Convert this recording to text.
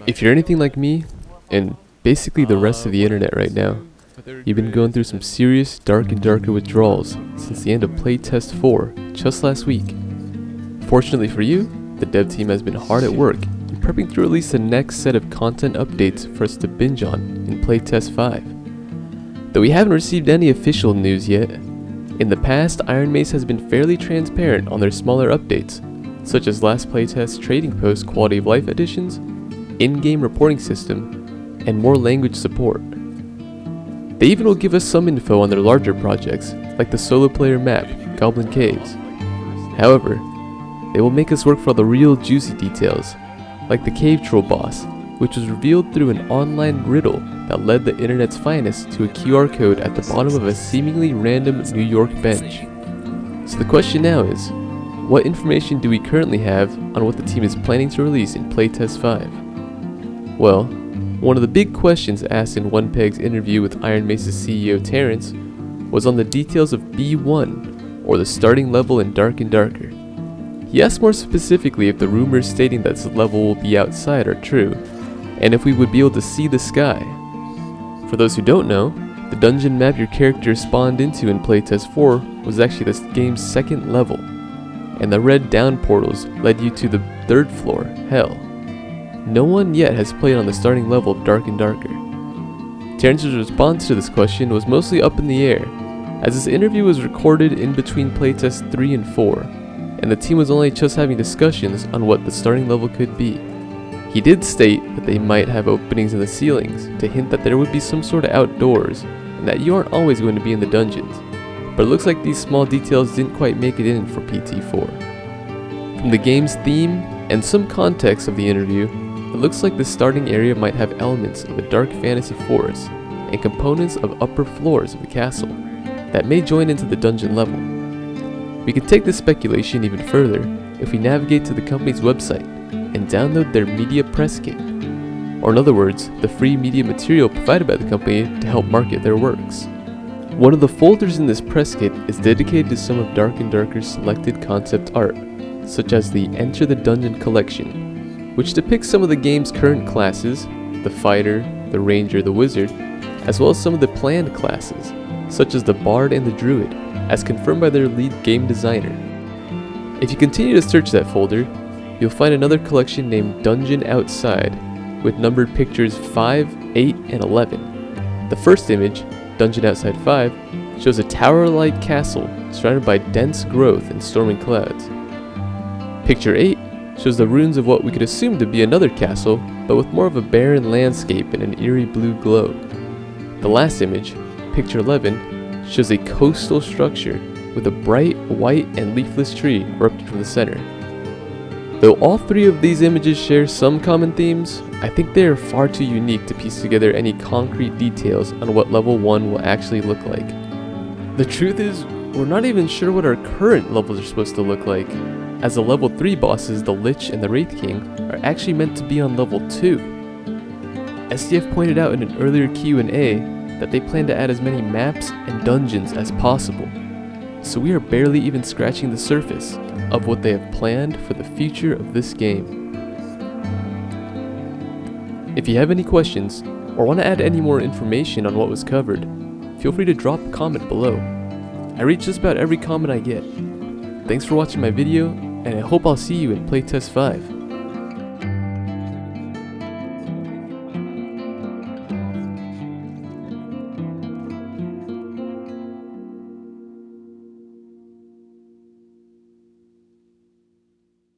If you're anything like me, and basically the rest of the internet right now, you've been going through some serious Dark and Darker withdrawals since the end of Playtest 4 just last week. Fortunately for you, the dev team has been hard at work in prepping to release the next set of content updates for us to binge on in Playtest 5. Though we haven't received any official news yet, in the past Ironmace has been fairly transparent on their smaller updates, such as last playtest trading post quality of life additions, in-game reporting system, and more language support. They even will give us some info on their larger projects, like the solo player map, Goblin Caves. However, they will make us work for all the real juicy details, like the cave troll boss, which was revealed through an online riddle that led the internet's finest to a QR code at the bottom of a seemingly random New York bench. So the question now is, what information do we currently have on what the team is planning to release in Playtest 5? Well, one of the big questions asked in OnePeg's interview with Ironmace's CEO Terrence was on the details of B1, or the starting level in Dark and Darker. He asked more specifically if the rumors stating that this level will be outside are true, and if we would be able to see the sky. For those who don't know, the dungeon map your character spawned into in Playtest 4 was actually this game's second level, and the red down portals led you to the third floor, Hell. No one yet has played on the starting level of Dark and Darker. Terrence's response to this question was mostly up in the air, as this interview was recorded in between Playtest 3 and 4, and the team was only just having discussions on what the starting level could be. He did state that they might have openings in the ceilings to hint that there would be some sort of outdoors, and that you aren't always going to be in the dungeons, but it looks like these small details didn't quite make it in for PT4. From the game's theme and some context of the interview, it looks like the starting area might have elements of a dark fantasy forest and components of upper floors of a castle that may join into the dungeon level. We can take this speculation even further if we navigate to the company's website and download their media press kit, or in other words, the free media material provided by the company to help market their works. One of the folders in this press kit is dedicated to some of Dark and Darker's selected concept art, such as the Enter the Dungeon collection, which depicts some of the game's current classes, the fighter, the ranger, the wizard, as well as some of the planned classes, such as the bard and the druid, as confirmed by their lead game designer. If you continue to search that folder, you'll find another collection named Dungeon Outside, with numbered pictures 5, 8, and 11. The first image, Dungeon Outside 5, shows a tower-like castle surrounded by dense growth and storming clouds. Picture 8 shows the ruins of what we could assume to be another castle, but with more of a barren landscape and an eerie blue glow. The last image, picture 11, shows a coastal structure with a bright white and leafless tree erupting from the center. Though all three of these images share some common themes, I think they are far too unique to piece together any concrete details on what level 1 will actually look like. The truth is, we're not even sure what our current levels are supposed to look like, as the level 3 bosses, the Lich and the Wraith King, are actually meant to be on level 2. SDF pointed out in an earlier Q&A that they plan to add as many maps and dungeons as possible, so we are barely even scratching the surface of what they have planned for the future of this game. If you have any questions, or want to add any more information on what was covered, feel free to drop a comment below. I read just about every comment I get. Thanks for watching my video, and I hope I'll see you in Playtest 5.